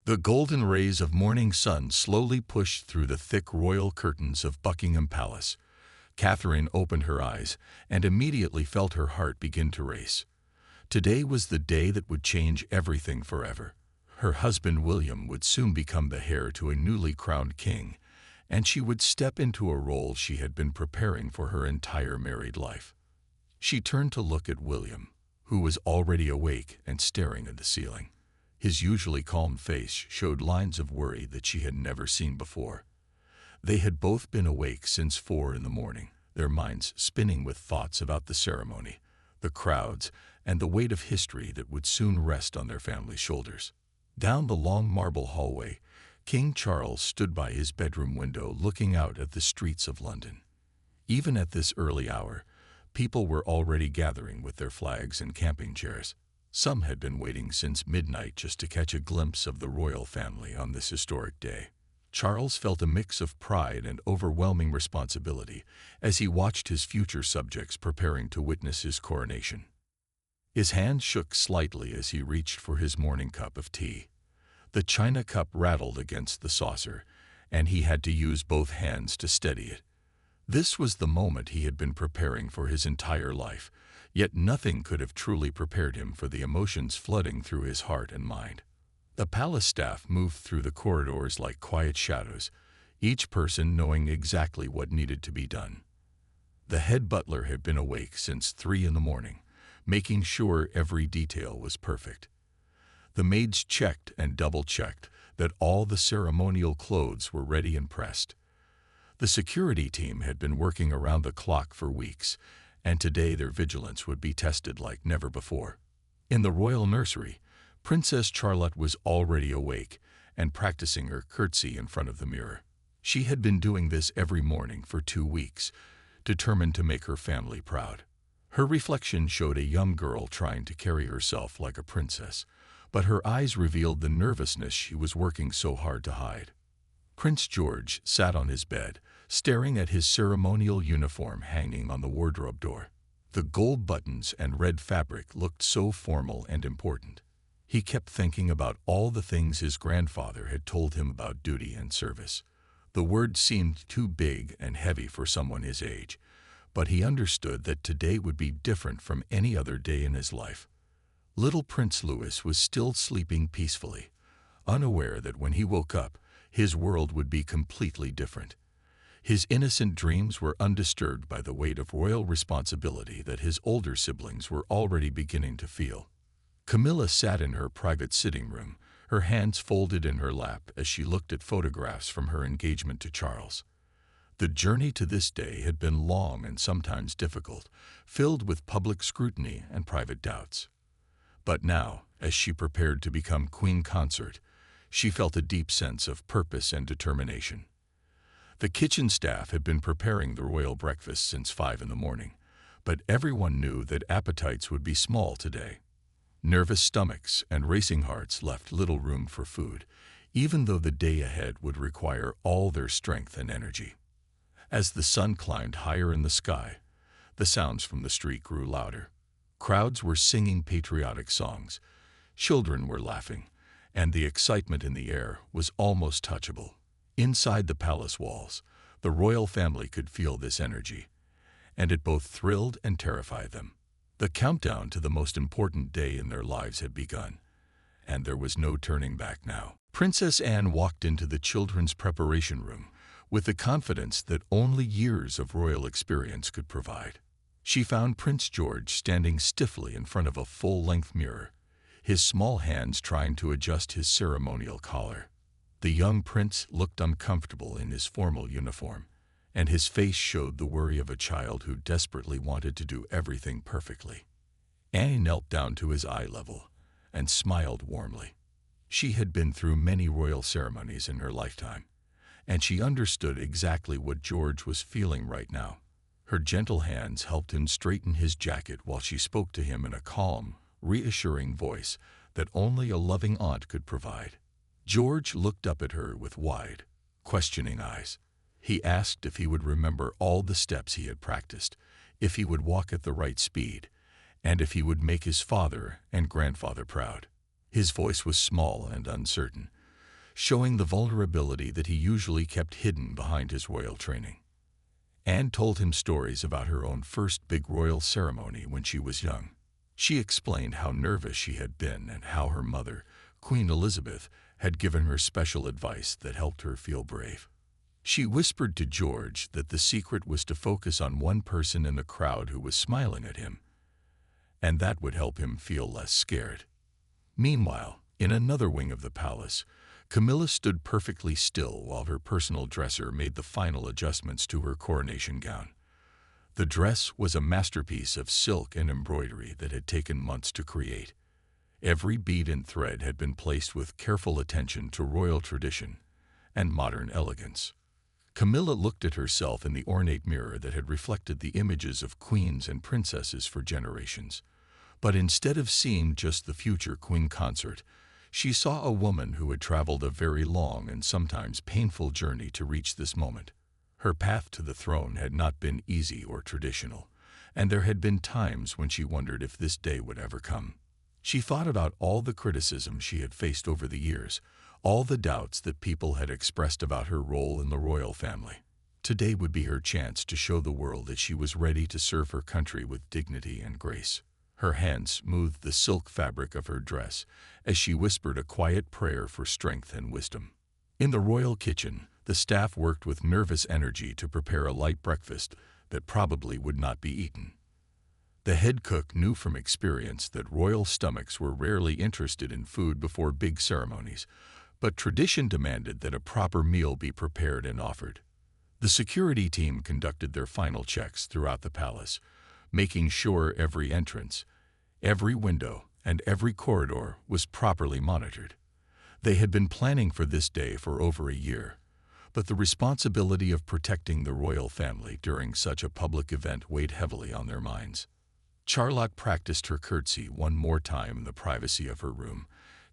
The golden rays of morning sun slowly pushed through the thick royal curtains of Buckingham Palace. Catherine opened her eyes and immediately felt her heart begin to race. Today was the day that would change everything forever. Her husband William would soon become the heir to a newly crowned king, and she would step into a role she had been preparing for her entire married life. She turned to look at William, who was already awake and staring at the ceiling. His usually calm face showed lines of worry that she had never seen before. They had both been awake since 4 in the morning, their minds spinning with thoughts about the ceremony, the crowds, and the weight of history that would soon rest on their family's shoulders. Down the long marble hallway, King Charles stood by his bedroom window looking out at the streets of London. Even at this early hour, people were already gathering with their flags and camping chairs. Some had been waiting since midnight just to catch a glimpse of the royal family on this historic day. Charles felt a mix of pride and overwhelming responsibility as he watched his future subjects preparing to witness his coronation. His hand shook slightly as he reached for his morning cup of tea. The china cup rattled against the saucer, and he had to use both hands to steady it. This was the moment he had been preparing for his entire life, yet nothing could have truly prepared him for the emotions flooding through his heart and mind. The palace staff moved through the corridors like quiet shadows, each person knowing exactly what needed to be done. The head butler had been awake since 3 in the morning, making sure every detail was perfect. The maids checked and double-checked that all the ceremonial clothes were ready and pressed. The security team had been working around the clock for weeks, and today their vigilance would be tested like never before. In the royal nursery, Princess Charlotte was already awake and practicing her curtsy in front of the mirror. She had been doing this every morning for 2 weeks, determined to make her family proud. Her reflection showed a young girl trying to carry herself like a princess, but her eyes revealed the nervousness she was working so hard to hide. Prince George sat on his bed, staring at his ceremonial uniform hanging on the wardrobe door. The gold buttons and red fabric looked so formal and important. He kept thinking about all the things his grandfather had told him about duty and service. The words seemed too big and heavy for someone his age, but he understood that today would be different from any other day in his life. Little Prince Louis was still sleeping peacefully, unaware that when he woke up, his world would be completely different. His innocent dreams were undisturbed by the weight of royal responsibility that his older siblings were already beginning to feel. Camilla sat in her private sitting room, her hands folded in her lap as she looked at photographs from her engagement to Charles. The journey to this day had been long and sometimes difficult, filled with public scrutiny and private doubts. But now, as she prepared to become queen consort, she felt a deep sense of purpose and determination. The kitchen staff had been preparing the royal breakfast since 5 in the morning, but everyone knew that appetites would be small today. Nervous stomachs and racing hearts left little room for food, even though the day ahead would require all their strength and energy. As the sun climbed higher in the sky, the sounds from the street grew louder. Crowds were singing patriotic songs, children were laughing, and the excitement in the air was almost touchable. Inside the palace walls, the royal family could feel this energy, and it both thrilled and terrified them. The countdown to the most important day in their lives had begun, and there was no turning back now. Princess Anne walked into the children's preparation room with the confidence that only years of royal experience could provide. She found Prince George standing stiffly in front of a full-length mirror, his small hands trying to adjust his ceremonial collar. The young prince looked uncomfortable in his formal uniform, and his face showed the worry of a child who desperately wanted to do everything perfectly. Anne knelt down to his eye level and smiled warmly. She had been through many royal ceremonies in her lifetime, and she understood exactly what George was feeling right now. Her gentle hands helped him straighten his jacket while she spoke to him in a calm, reassuring voice that only a loving aunt could provide. George looked up at her with wide, questioning eyes. He asked if he would remember all the steps he had practiced, if he would walk at the right speed, and if he would make his father and grandfather proud. His voice was small and uncertain, showing the vulnerability that he usually kept hidden behind his royal training. Anne told him stories about her own first big royal ceremony when she was young. She explained how nervous she had been and how her mother, Queen Elizabeth, had given her special advice that helped her feel brave. She whispered to George that the secret was to focus on one person in the crowd who was smiling at him, and that would help him feel less scared. Meanwhile, in another wing of the palace, Camilla stood perfectly still while her personal dresser made the final adjustments to her coronation gown. The dress was a masterpiece of silk and embroidery that had taken months to create. Every bead and thread had been placed with careful attention to royal tradition and modern elegance. Camilla looked at herself in the ornate mirror that had reflected the images of queens and princesses for generations. But instead of seeing just the future queen consort, she saw a woman who had traveled a very long and sometimes painful journey to reach this moment. Her path to the throne had not been easy or traditional, and there had been times when she wondered if this day would ever come. She thought about all the criticism she had faced over the years, all the doubts that people had expressed about her role in the royal family. Today would be her chance to show the world that she was ready to serve her country with dignity and grace. Her hand smoothed the silk fabric of her dress as she whispered a quiet prayer for strength and wisdom. In the royal kitchen, the staff worked with nervous energy to prepare a light breakfast that probably would not be eaten. The head cook knew from experience that royal stomachs were rarely interested in food before big ceremonies, but tradition demanded that a proper meal be prepared and offered. The security team conducted their final checks throughout the palace, making sure every entrance, every window, and every corridor was properly monitored. They had been planning for this day for over a year, but the responsibility of protecting the royal family during such a public event weighed heavily on their minds. Charlotte practiced her curtsy one more time in the privacy of her room,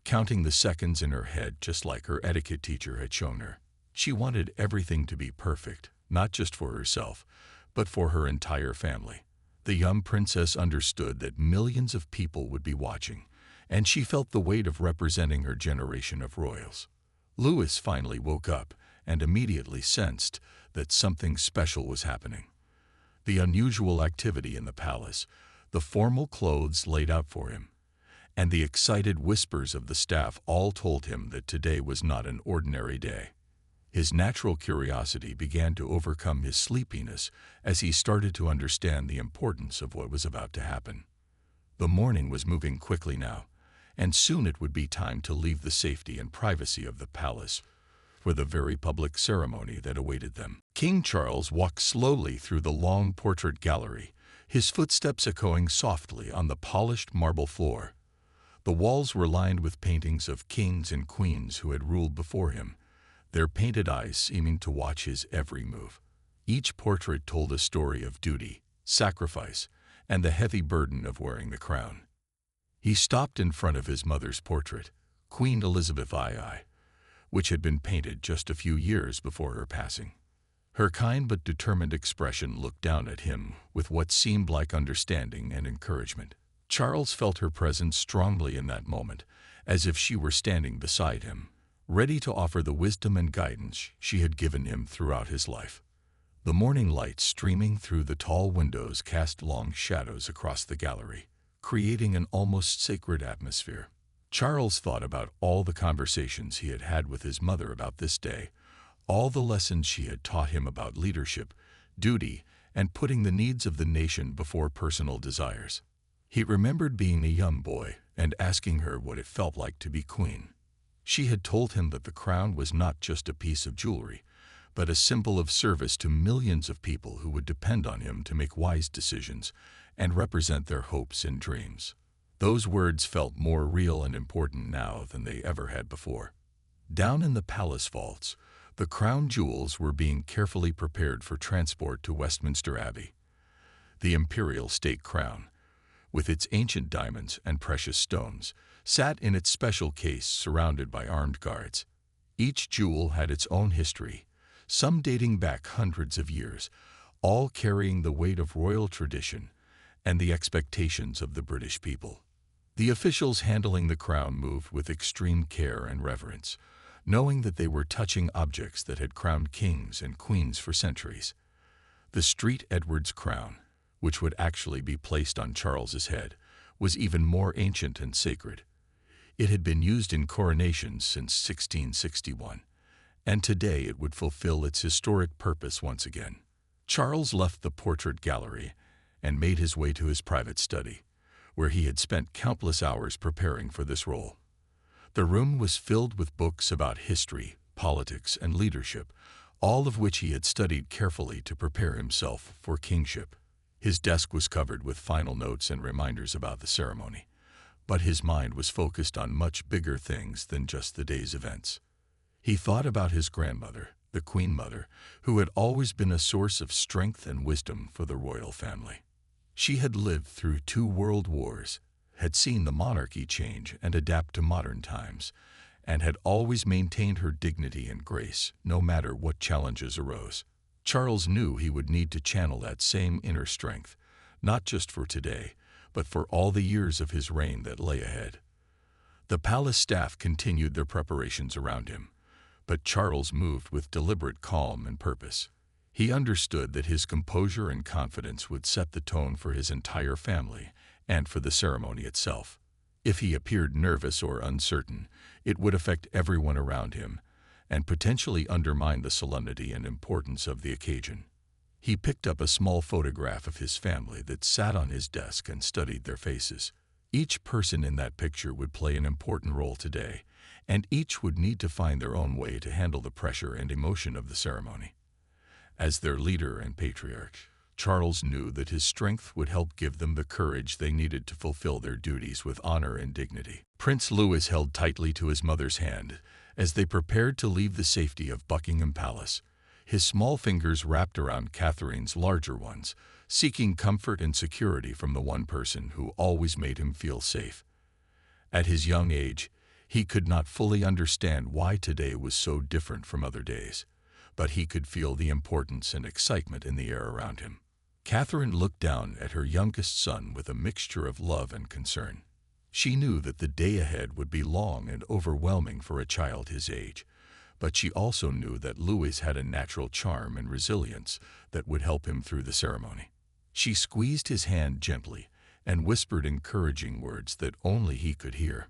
counting the seconds in her head just like her etiquette teacher had shown her. She wanted everything to be perfect, not just for herself, but for her entire family. The young princess understood that millions of people would be watching, and she felt the weight of representing her generation of royals. Louis finally woke up and immediately sensed that something special was happening. The unusual activity in the palace, the formal clothes laid out for him, and the excited whispers of the staff all told him that today was not an ordinary day. His natural curiosity began to overcome his sleepiness as he started to understand the importance of what was about to happen. The morning was moving quickly now, and soon it would be time to leave the safety and privacy of the palace for the very public ceremony that awaited them. King Charles walked slowly through the long portrait gallery, his footsteps echoing softly on the polished marble floor. The walls were lined with paintings of kings and queens who had ruled before him, their painted eyes seeming to watch his every move. Each portrait told a story of duty, sacrifice, and the heavy burden of wearing the crown. He stopped in front of his mother's portrait, Queen Elizabeth II, which had been painted just a few years before her passing. Her kind but determined expression looked down at him with what seemed like understanding and encouragement. Charles felt her presence strongly in that moment, as if she were standing beside him, ready to offer the wisdom and guidance she had given him throughout his life. The morning light streaming through the tall windows cast long shadows across the gallery, creating an almost sacred atmosphere. Charles thought about all the conversations he had had with his mother about this day, all the lessons she had taught him about leadership, duty, and putting the needs of the nation before personal desires. He remembered being a young boy and asking her what it felt like to be queen. She had told him that the crown was not just a piece of jewelry, but a symbol of service to millions of people who would depend on him to make wise decisions and represent their hopes and dreams. Those words felt more real and important now than they ever had before. Down in the palace vaults, the crown jewels were being carefully prepared for transport to Westminster Abbey. The imperial state crown, with its ancient diamonds and precious stones, sat in its special case surrounded by armed guards. Each jewel had its own history, some dating back hundreds of years, all carrying the weight of royal tradition and the expectations of the British people. The officials handling the crown moved with extreme care and reverence, knowing that they were touching objects that had crowned kings and queens for centuries. The Street Edward's crown, which would actually be placed on Charles's head, was even more ancient and sacred. It had been used in coronations since 1661, and today it would fulfill its historic purpose once again. Charles left the portrait gallery and made his way to his private study, where he had spent countless hours preparing for this role. The room was filled with books about history, politics, and leadership, all of which he had studied carefully to prepare himself for kingship. His desk was covered with final notes and reminders about the ceremony, but his mind was focused on much bigger things than just the day's events. He thought about his grandmother, the Queen Mother, who had always been a source of strength and wisdom for the royal family. She had lived through 2 world wars, had seen the monarchy change and adapt to modern times, and had always maintained her dignity and grace, no matter what challenges arose. Charles knew he would need to channel that same inner strength, not just for today, but for all the years of his reign that lay ahead. The palace staff continued their preparations around him, but Charles moved with deliberate calm and purpose. He understood that his composure and confidence would set the tone for his entire family and for the ceremony itself. If he appeared nervous or uncertain, it would affect everyone around him and potentially undermine the solemnity and importance of the occasion. He picked up a small photograph of his family that sat on his desk and studied their faces. Each person in that picture would play an important role today, and each would need to find their own way to handle the pressure and emotion of the ceremony. As their leader and patriarch, Charles knew that his strength would help give them the courage they needed to fulfill their duties with honor and dignity. Prince Louis held tightly to his mother's hand as they prepared to leave the safety of Buckingham Palace, his small fingers wrapped around Catherine's larger ones, seeking comfort and security from the one person who always made him feel safe. At his young age, he could not fully understand why today was so different from other days, but he could feel the importance and excitement in the air around him. Catherine looked down at her youngest son with a mixture of love and concern. She knew that the day ahead would be long and overwhelming for a child his age, but she also knew that Louis had a natural charm and resilience that would help him through the ceremony. She squeezed his hand gently and whispered encouraging words that only he could hear.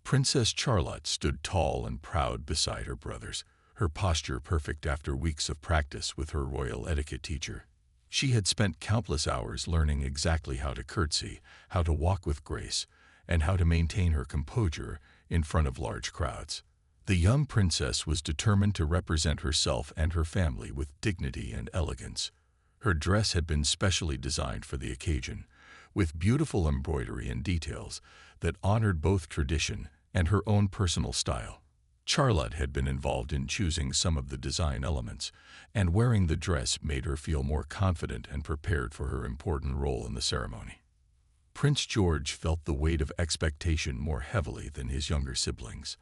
Princess Charlotte stood tall and proud beside her brothers, her posture perfect after weeks of practice with her royal etiquette teacher. She had spent countless hours learning exactly how to curtsy, how to walk with grace, and how to maintain her composure in front of large crowds. The young princess was determined to represent herself and her family with dignity and elegance. Her dress had been specially designed for the occasion, with beautiful embroidery and details that honored both tradition and her own personal style. Charlotte had been involved in choosing some of the design elements, and wearing the dress made her feel more confident and prepared for her important role in the ceremony. Prince George felt the weight of expectation more heavily than his younger siblings.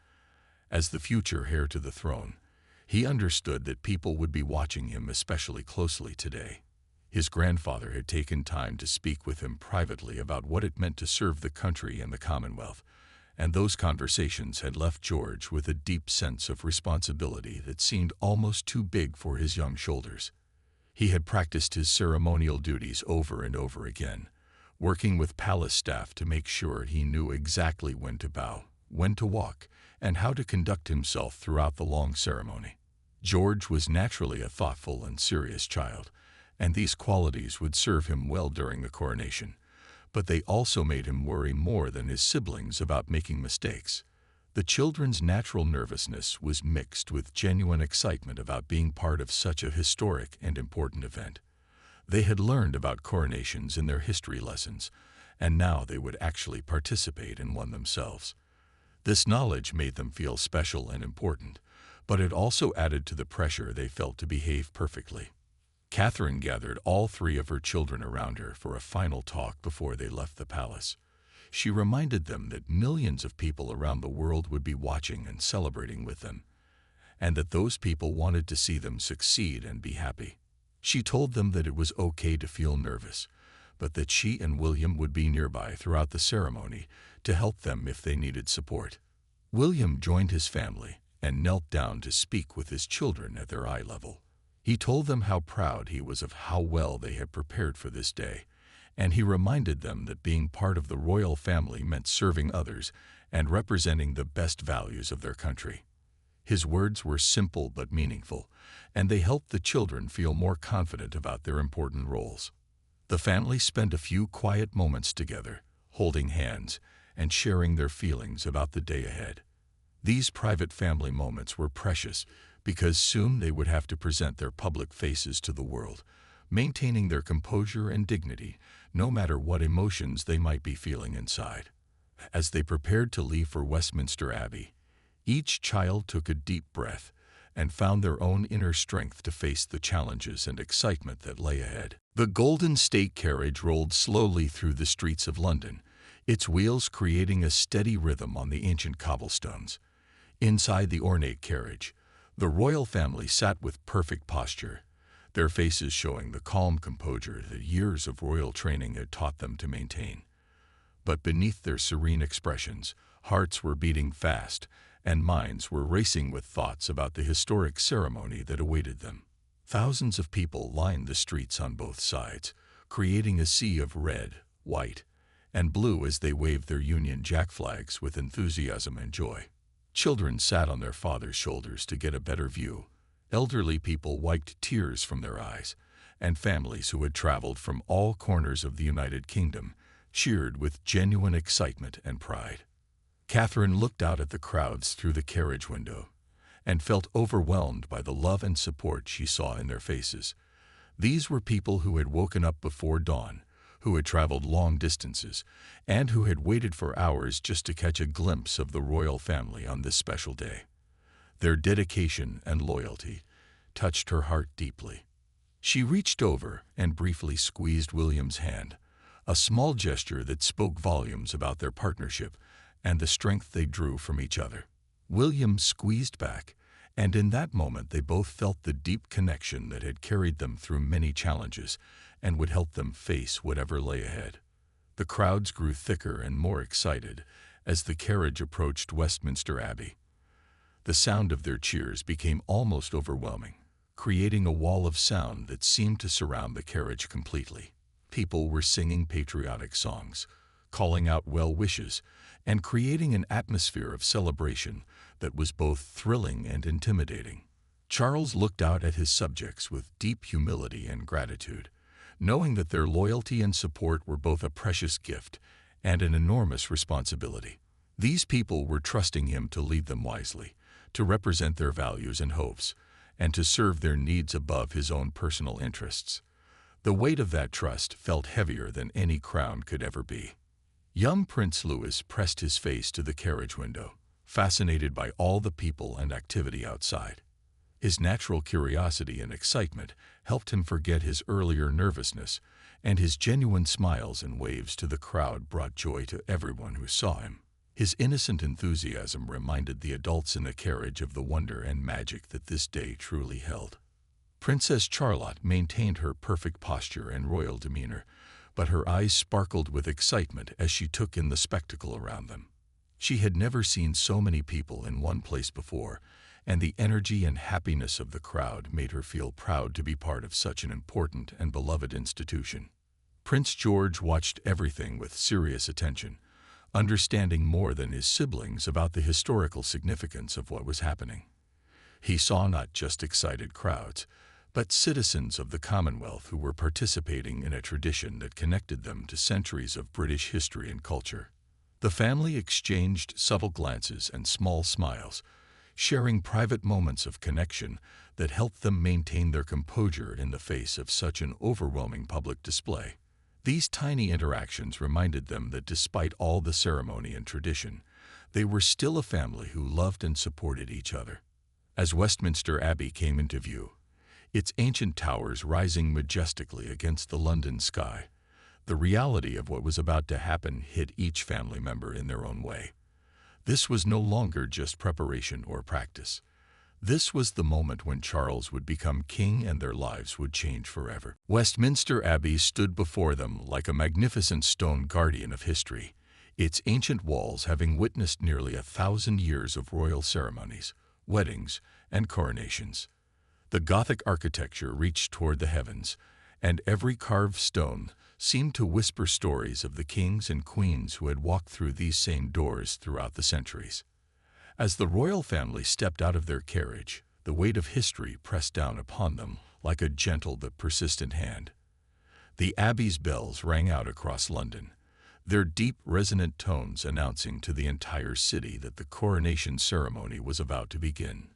As the future heir to the throne, he understood that people would be watching him especially closely today. His grandfather had taken time to speak with him privately about what it meant to serve the country and the Commonwealth, and those conversations had left George with a deep sense of responsibility that seemed almost too big for his young shoulders. He had practiced his ceremonial duties over and over again, working with palace staff to make sure he knew exactly when to bow, when to walk, and how to conduct himself throughout the long ceremony. George was naturally a thoughtful and serious child, and these qualities would serve him well during the coronation, but they also made him worry more than his siblings about making mistakes. The children's natural nervousness was mixed with genuine excitement about being part of such a historic and important event. They had learned about coronations in their history lessons, and now they would actually participate in one themselves. This knowledge made them feel special and important, but it also added to the pressure they felt to behave perfectly. Catherine gathered all 3 of her children around her for a final talk before they left the palace. She reminded them that millions of people around the world would be watching and celebrating with them, and that those people wanted to see them succeed and be happy. She told them that it was okay to feel nervous, but that she and William would be nearby throughout the ceremony to help them if they needed support. William joined his family and knelt down to speak with his children at their eye level. He told them how proud he was of how well they had prepared for this day, and he reminded them that being part of the royal family meant serving others and representing the best values of their country. His words were simple but meaningful, and they helped the children feel more confident about their important roles. The family spent a few quiet moments together, holding hands and sharing their feelings about the day ahead. These private family moments were precious because soon they would have to present their public faces to the world, maintaining their composure and dignity no matter what emotions they might be feeling inside. As they prepared to leave for Westminster Abbey, each child took a deep breath and found their own inner strength to face the challenges and excitement that lay ahead. The golden state carriage rolled slowly through the streets of London, its wheels creating a steady rhythm on the ancient cobblestones. Inside the ornate carriage, the royal family sat with perfect posture, their faces showing the calm composure that years of royal training had taught them to maintain. But beneath their serene expressions, hearts were beating fast, and minds were racing with thoughts about the historic ceremony that awaited them. Thousands of people lined the streets on both sides, creating a sea of red, white, and blue as they waved their Union Jack flags with enthusiasm and joy. Children sat on their fathers' shoulders to get a better view. Elderly people wiped tears from their eyes, and families who had traveled from all corners of the United Kingdom cheered with genuine excitement and pride. Catherine looked out at the crowds through the carriage window and felt overwhelmed by the love and support she saw in their faces. These were people who had woken up before dawn, who had traveled long distances, and who had waited for hours just to catch a glimpse of the royal family on this special day. Their dedication and loyalty touched her heart deeply. She reached over and briefly squeezed William's hand, a small gesture that spoke volumes about their partnership and the strength they drew from each other. William squeezed back, and in that moment they both felt the deep connection that had carried them through many challenges and would help them face whatever lay ahead. The crowds grew thicker and more excited as the carriage approached Westminster Abbey. The sound of their cheers became almost overwhelming, creating a wall of sound that seemed to surround the carriage completely. People were singing patriotic songs, calling out well wishes, and creating an atmosphere of celebration that was both thrilling and intimidating. Charles looked out at his subjects with deep humility and gratitude, knowing that their loyalty and support were both a precious gift and an enormous responsibility. These people were trusting him to lead them wisely, to represent their values and hopes, and to serve their needs above his own personal interests. The weight of that trust felt heavier than any crown could ever be. Young Prince Louis pressed his face to the carriage window, fascinated by all the people and activity outside. His natural curiosity and excitement helped him forget his earlier nervousness, and his genuine smiles and waves to the crowd brought joy to everyone who saw him. His innocent enthusiasm reminded the adults in the carriage of the wonder and magic that this day truly held. Princess Charlotte maintained her perfect posture and royal demeanor, but her eyes sparkled with excitement as she took in the spectacle around them. She had never seen so many people in one place before, and the energy and happiness of the crowd made her feel proud to be part of such an important and beloved institution. Prince George watched everything with serious attention, understanding more than his siblings about the historical significance of what was happening. He saw not just excited crowds, but citizens of the Commonwealth who were participating in a tradition that connected them to centuries of British history and culture. The family exchanged subtle glances and small smiles, sharing private moments of connection that helped them maintain their composure in the face of such an overwhelming public display. These tiny interactions reminded them that despite all the ceremony and tradition, they were still a family who loved and supported each other. As Westminster Abbey came into view, its ancient towers rising majestically against the London sky, the reality of what was about to happen hit each family member in their own way. This was no longer just preparation or practice. This was the moment when Charles would become king and their lives would change forever. Westminster Abbey stood before them like a magnificent stone guardian of history, its ancient walls having witnessed nearly 1,000 years of royal ceremonies. weddings, and coronations. The Gothic architecture reached toward the heavens, and every carved stone seemed to whisper stories of the kings and queens who had walked through these same doors throughout the centuries. As the royal family stepped out of their carriage, the weight of history pressed down upon them like a gentle but persistent hand. The Abbey's bells rang out across London, their deep, resonant tones announcing to the entire city that the coronation ceremony was about to begin.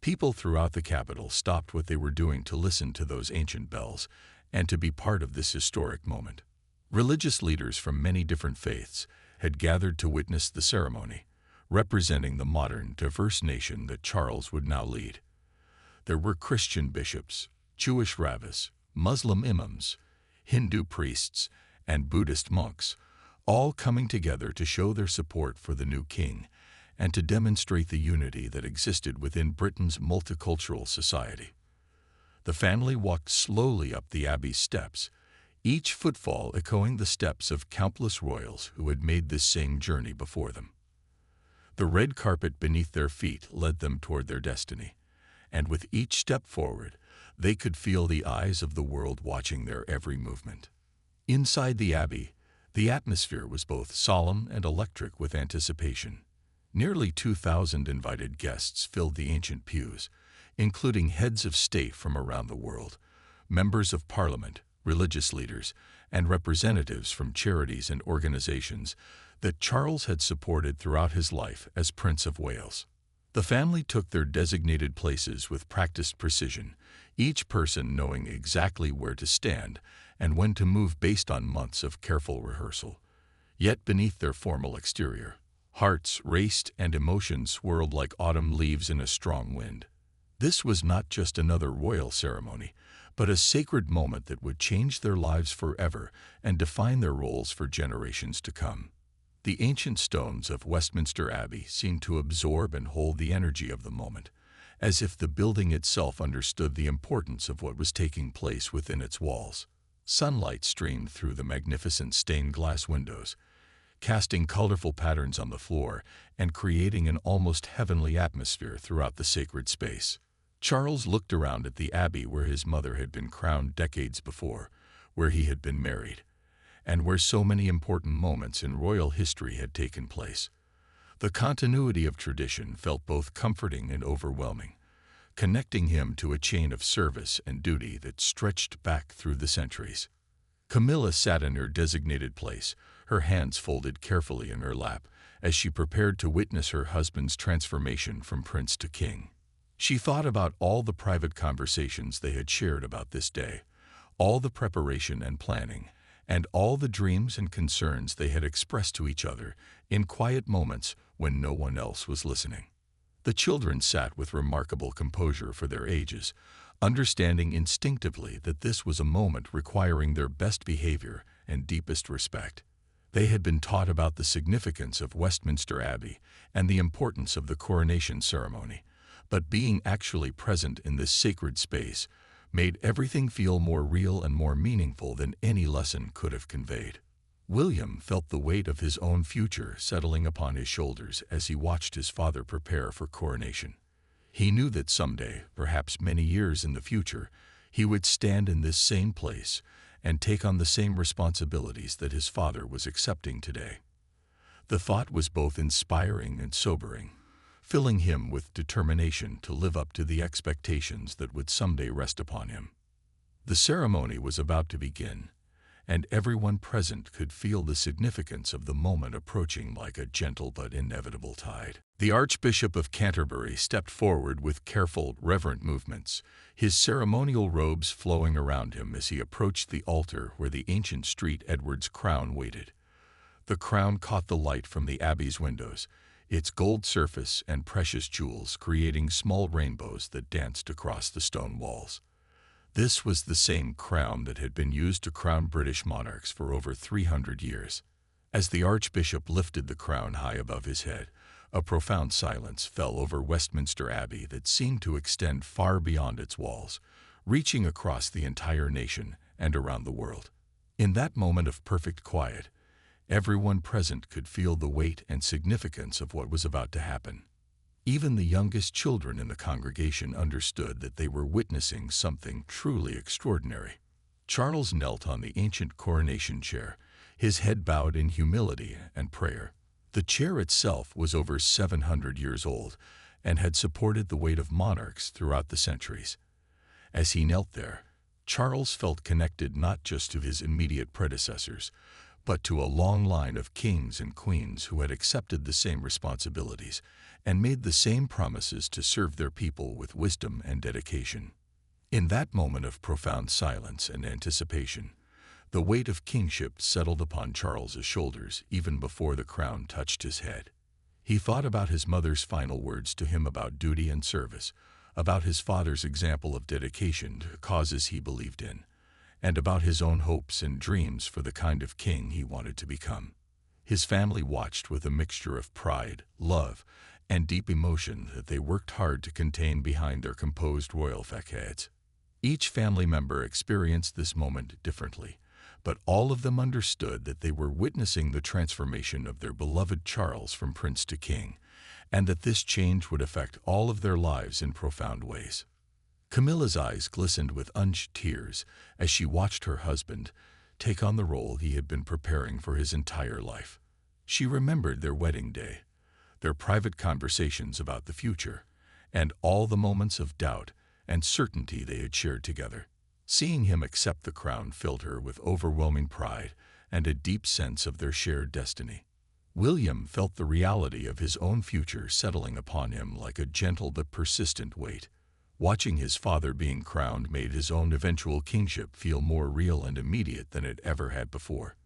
People throughout the capital stopped what they were doing to listen to those ancient bells and to be part of this historic moment. Religious leaders from many different faiths had gathered to witness the ceremony, representing the modern, diverse nation that Charles would now lead. There were Christian bishops, Jewish rabbis, Muslim imams, Hindu priests, and Buddhist monks, all coming together to show their support for the new king and to demonstrate the unity that existed within Britain's multicultural society. The family walked slowly up the Abbey's steps, each footfall echoing the steps of countless royals who had made this same journey before them. The red carpet beneath their feet led them toward their destiny, and with each step forward, they could feel the eyes of the world watching their every movement. Inside the Abbey, the atmosphere was both solemn and electric with anticipation. Nearly 2,000 invited guests filled the ancient pews, including heads of state from around the world, members of parliament, religious leaders, and representatives from charities and organizations that Charles had supported throughout his life as Prince of Wales. The family took their designated places with practiced precision, each person knowing exactly where to stand and when to move based on months of careful rehearsal. Yet beneath their formal exterior, hearts raced and emotions swirled like autumn leaves in a strong wind. This was not just another royal ceremony, but a sacred moment that would change their lives forever and define their roles for generations to come. The ancient stones of Westminster Abbey seemed to absorb and hold the energy of the moment, as if the building itself understood the importance of what was taking place within its walls. Sunlight streamed through the magnificent stained glass windows, casting colorful patterns on the floor and creating an almost heavenly atmosphere throughout the sacred space. Charles looked around at the abbey where his mother had been crowned decades before, where he had been married, and where so many important moments in royal history had taken place. The continuity of tradition felt both comforting and overwhelming, connecting him to a chain of service and duty that stretched back through the centuries. Camilla sat in her designated place, her hands folded carefully in her lap, as she prepared to witness her husband's transformation from prince to king. She thought about all the private conversations they had shared about this day, all the preparation and planning, and all the dreams and concerns they had expressed to each other in quiet moments when no one else was listening. The children sat with remarkable composure for their ages, understanding instinctively that this was a moment requiring their best behavior and deepest respect. They had been taught about the significance of Westminster Abbey and the importance of the coronation ceremony, but being actually present in this sacred space made everything feel more real and more meaningful than any lesson could have conveyed. William felt the weight of his own future settling upon his shoulders as he watched his father prepare for coronation. He knew that someday, perhaps many years in the future, he would stand in this same place and take on the same responsibilities that his father was accepting today. The thought was both inspiring and sobering, filling him with determination to live up to the expectations that would someday rest upon him. The ceremony was about to begin, and everyone present could feel the significance of the moment approaching like a gentle but inevitable tide. The Archbishop of Canterbury stepped forward with careful, reverent movements, his ceremonial robes flowing around him as he approached the altar where the ancient St. Edward's crown waited. The crown caught the light from the abbey's windows, its gold surface and precious jewels creating small rainbows that danced across the stone walls. This was the same crown that had been used to crown British monarchs for over 300 years. As the Archbishop lifted the crown high above his head, a profound silence fell over Westminster Abbey that seemed to extend far beyond its walls, reaching across the entire nation and around the world. In that moment of perfect quiet, everyone present could feel the weight and significance of what was about to happen. Even the youngest children in the congregation understood that they were witnessing something truly extraordinary. Charles knelt on the ancient coronation chair, his head bowed in humility and prayer. The chair itself was over 700 years old and had supported the weight of monarchs throughout the centuries. As he knelt there, Charles felt connected not just to his immediate predecessors, but to a long line of kings and queens who had accepted the same responsibilities and made the same promises to serve their people with wisdom and dedication. In that moment of profound silence and anticipation, the weight of kingship settled upon Charles's shoulders even before the crown touched his head. He thought about his mother's final words to him about duty and service, about his father's example of dedication to causes he believed in, and about his own hopes and dreams for the kind of king he wanted to become. His family watched with a mixture of pride, love, and deep emotion that they worked hard to contain behind their composed royal facades. Each family member experienced this moment differently, but all of them understood that they were witnessing the transformation of their beloved Charles from prince to king, and that this change would affect all of their lives in profound ways. Camilla's eyes glistened with unshed tears as she watched her husband take on the role he had been preparing for his entire life. She remembered their wedding day, their private conversations about the future, and all the moments of doubt and certainty they had shared together. Seeing him accept the crown filled her with overwhelming pride and a deep sense of their shared destiny. William felt the reality of his own future settling upon him like a gentle but persistent weight. Watching his father being crowned made his own eventual kingship feel more real and immediate than it ever had before.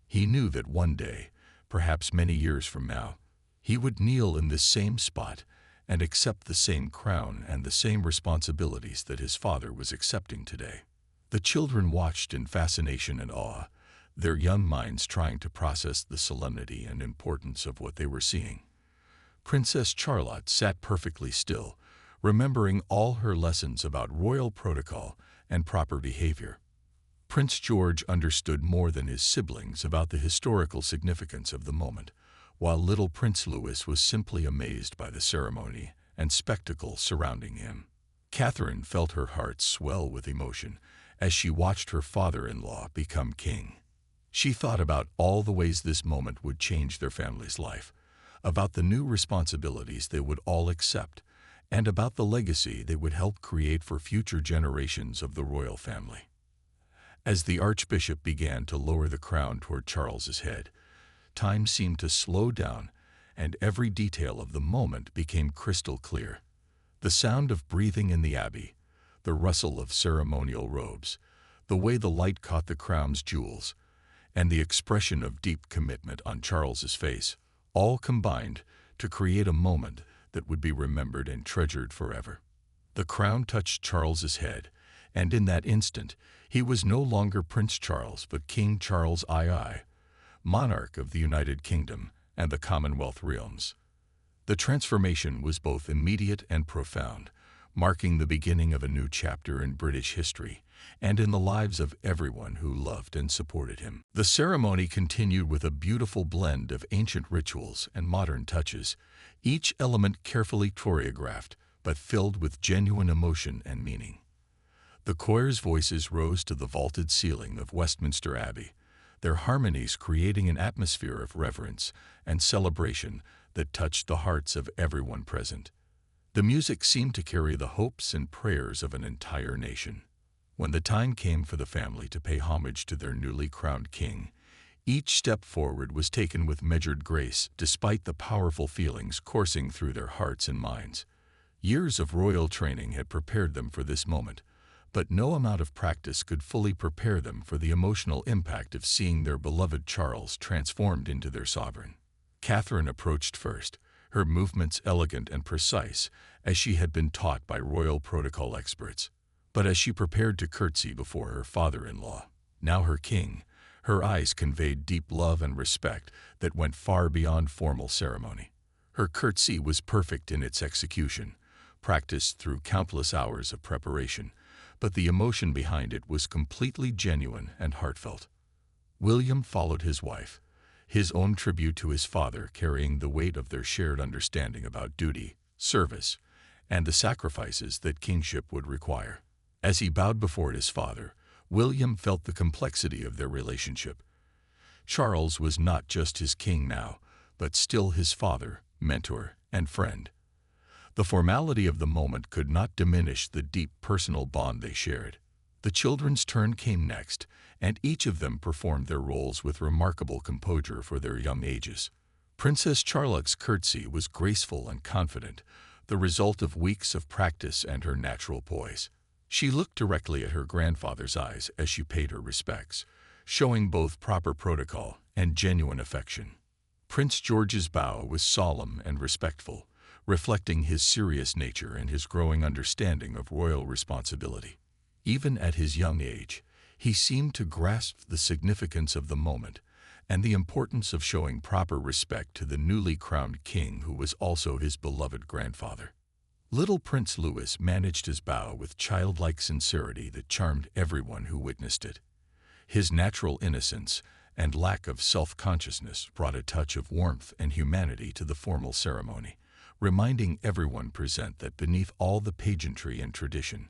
He knew that one day, perhaps many years from now, he would kneel in this same spot and accept the same crown and the same responsibilities that his father was accepting today. The children watched in fascination and awe, their young minds trying to process the solemnity and importance of what they were seeing. Princess Charlotte sat perfectly still, remembering all her lessons about royal protocol and proper behavior. Prince George understood more than his siblings about the historical significance of the moment, while little Prince Louis was simply amazed by the ceremony and spectacle surrounding him. Catherine felt her heart swell with emotion as she watched her father-in-law become king. She thought about all the ways this moment would change their family's life, about the new responsibilities they would all accept, and about the legacy they would help create for future generations of the royal family. As the archbishop began to lower the crown toward Charles's head, time seemed to slow down, and every detail of the moment became crystal clear. The sound of breathing in the abbey, the rustle of ceremonial robes, the way the light caught the crown's jewels, and the expression of deep commitment on Charles's face, all combined to create a moment that would be remembered and treasured forever. The crown touched Charles's head, and in that instant, he was no longer Prince Charles but King Charles II, monarch of the United Kingdom and the Commonwealth realms. The transformation was both immediate and profound, marking the beginning of a new chapter in British history and in the lives of everyone who loved and supported him. The ceremony continued with a beautiful blend of ancient rituals and modern touches, each element carefully choreographed but filled with genuine emotion and meaning. The choir's voices rose to the vaulted ceiling of Westminster Abbey, their harmonies creating an atmosphere of reverence and celebration that touched the hearts of everyone present. The music seemed to carry the hopes and prayers of an entire nation. When the time came for the family to pay homage to their newly crowned king, each step forward was taken with measured grace despite the powerful feelings coursing through their hearts and minds. Years of royal training had prepared them for this moment, but no amount of practice could fully prepare them for the emotional impact of seeing their beloved Charles transformed into their sovereign. Catherine approached first, her movements elegant and precise, as she had been taught by royal protocol experts. But as she prepared to curtsy before her father-in-law, now her king, her eyes conveyed deep love and respect that went far beyond formal ceremony. Her curtsy was perfect in its execution, practiced through countless hours of preparation, but the emotion behind it was completely genuine and heartfelt. William followed his wife, his own tribute to his father carrying the weight of their shared understanding about duty, service, and the sacrifices that kingship would require. As he bowed before his father, William felt the complexity of their relationship. Charles was not just his king now, but still his father, mentor, and friend. The formality of the moment could not diminish the deep personal bond they shared. The children's turn came next, and each of them performed their roles with remarkable composure for their young ages. Princess Charlotte's curtsy was graceful and confident, the result of weeks of practice and her natural poise. She looked directly at her grandfather's eyes as she paid her respects, showing both proper protocol and genuine affection. Prince George's bow was solemn and respectful, reflecting his serious nature and his growing understanding of royal responsibility. Even at his young age, he seemed to grasp the significance of the moment and the importance of showing proper respect to the newly crowned king who was also his beloved grandfather. Little Prince Louis managed his bow with childlike sincerity that charmed everyone who witnessed it. His natural innocence and lack of self-consciousness brought a touch of warmth and humanity to the formal ceremony, reminding everyone present that beneath all the pageantry and tradition,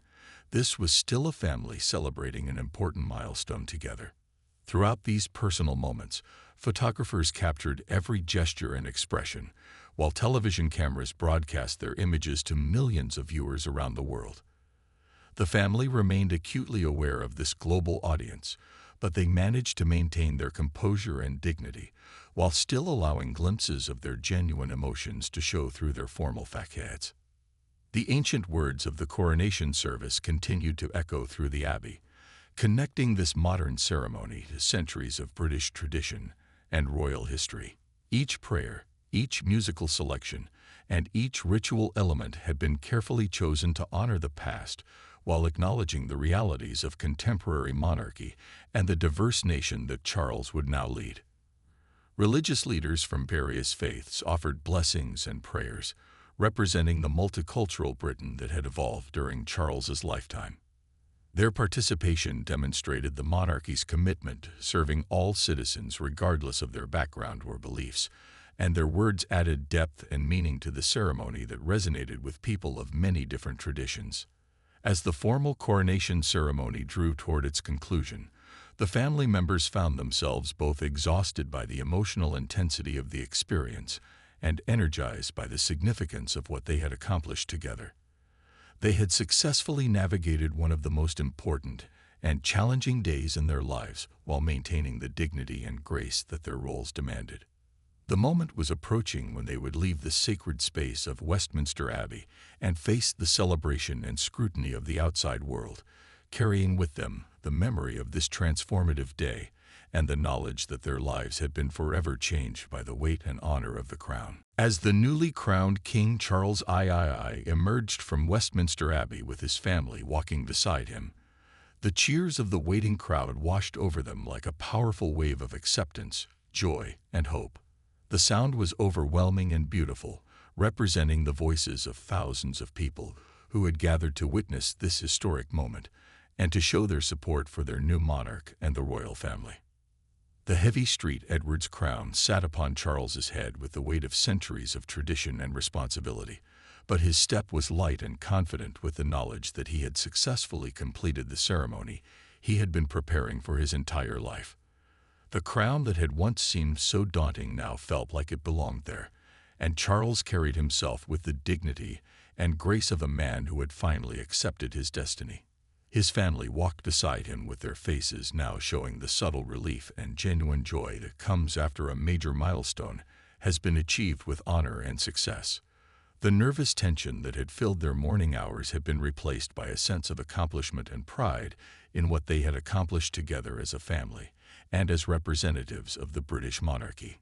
this was still a family celebrating an important milestone together. Throughout these personal moments, photographers captured every gesture and expression, while television cameras broadcast their images to millions of viewers around the world. The family remained acutely aware of this global audience, but they managed to maintain their composure and dignity, while still allowing glimpses of their genuine emotions to show through their formal facades. The ancient words of the coronation service continued to echo through the abbey, connecting this modern ceremony to centuries of British tradition and royal history. Each prayer, each musical selection, and each ritual element had been carefully chosen to honor the past while acknowledging the realities of contemporary monarchy and the diverse nation that Charles would now lead. Religious leaders from various faiths offered blessings and prayers, representing the multicultural Britain that had evolved during Charles's lifetime. Their participation demonstrated the monarchy's commitment to serving all citizens regardless of their background or beliefs, and their words added depth and meaning to the ceremony that resonated with people of many different traditions. As the formal coronation ceremony drew toward its conclusion, the family members found themselves both exhausted by the emotional intensity of the experience and energized by the significance of what they had accomplished together. They had successfully navigated one of the most important and challenging days in their lives while maintaining the dignity and grace that their roles demanded. The moment was approaching when they would leave the sacred space of Westminster Abbey and face the celebration and scrutiny of the outside world, carrying with them the memory of this transformative day and the knowledge that their lives had been forever changed by the weight and honor of the crown. As the newly crowned King Charles III emerged from Westminster Abbey with his family walking beside him, the cheers of the waiting crowd washed over them like a powerful wave of acceptance, joy, and hope. The sound was overwhelming and beautiful, representing the voices of thousands of people who had gathered to witness this historic moment and to show their support for their new monarch and the royal family. The heavy St. Edward's crown sat upon Charles's head with the weight of centuries of tradition and responsibility, but his step was light and confident with the knowledge that he had successfully completed the ceremony he had been preparing for his entire life. The crown that had once seemed so daunting now felt like it belonged there, and Charles carried himself with the dignity and grace of a man who had finally accepted his destiny. His family walked beside him with their faces now showing the subtle relief and genuine joy that comes after a major milestone has been achieved with honor and success. The nervous tension that had filled their morning hours had been replaced by a sense of accomplishment and pride in what they had accomplished together as a family and as representatives of the British monarchy.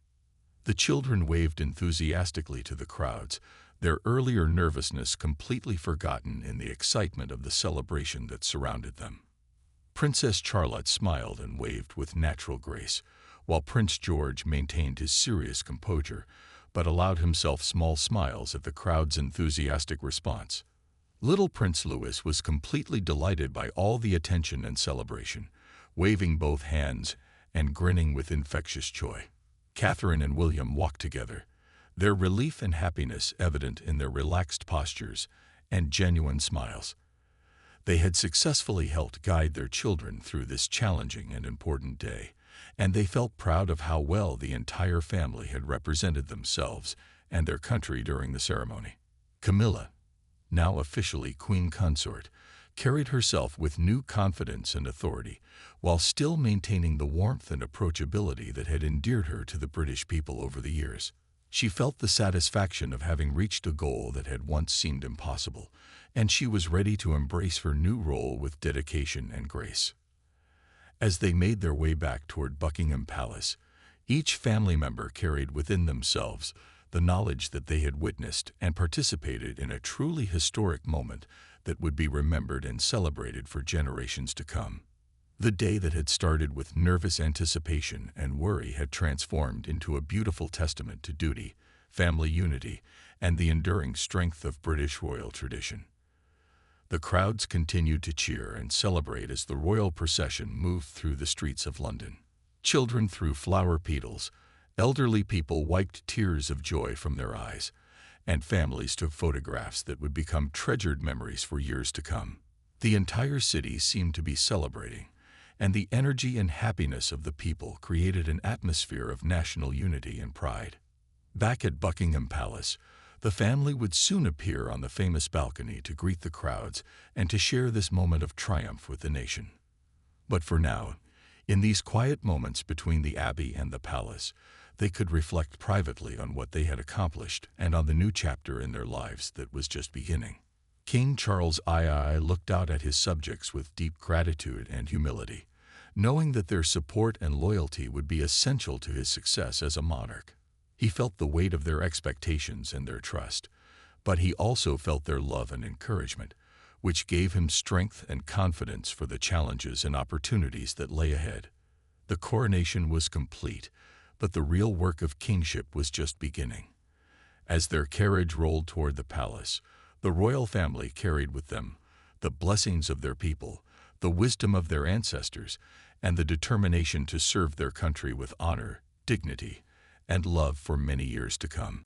The children waved enthusiastically to the crowds, their earlier nervousness completely forgotten in the excitement of the celebration that surrounded them. Princess Charlotte smiled and waved with natural grace, while Prince George maintained his serious composure, but allowed himself small smiles at the crowd's enthusiastic response. Little Prince Louis was completely delighted by all the attention and celebration, waving both hands and grinning with infectious joy. Catherine and William walked together, their relief and happiness evident in their relaxed postures and genuine smiles. They had successfully helped guide their children through this challenging and important day, and they felt proud of how well the entire family had represented themselves and their country during the ceremony. Camilla, now officially queen consort, carried herself with new confidence and authority, while still maintaining the warmth and approachability that had endeared her to the British people over the years. She felt the satisfaction of having reached a goal that had once seemed impossible, and she was ready to embrace her new role with dedication and grace. As they made their way back toward Buckingham Palace, each family member carried within themselves the knowledge that they had witnessed and participated in a truly historic moment that would be remembered and celebrated for generations to come. The day that had started with nervous anticipation and worry had transformed into a beautiful testament to duty, family unity, and the enduring strength of British royal tradition. The crowds continued to cheer and celebrate as the royal procession moved through the streets of London. Children threw flower petals, elderly people wiped tears of joy from their eyes, and families took photographs that would become treasured memories for years to come. The entire city seemed to be celebrating, and the energy and happiness of the people created an atmosphere of national unity and pride. Back at Buckingham Palace, the family would soon appear on the famous balcony to greet the crowds and to share this moment of triumph with the nation. But for now, in these quiet moments between the Abbey and the palace, they could reflect privately on what they had accomplished and on the new chapter in their lives that was just beginning. King Charles II looked out at his subjects with deep gratitude and humility, knowing that their support and loyalty would be essential to his success as a monarch. He felt the weight of their expectations and their trust, but he also felt their love and encouragement, which gave him strength and confidence for the challenges and opportunities that lay ahead. The coronation was complete, but the real work of kingship was just beginning. As their carriage rolled toward the palace, the royal family carried with them the blessings of their people, the wisdom of their ancestors, and the determination to serve their country with honor, dignity, and love for many years to come.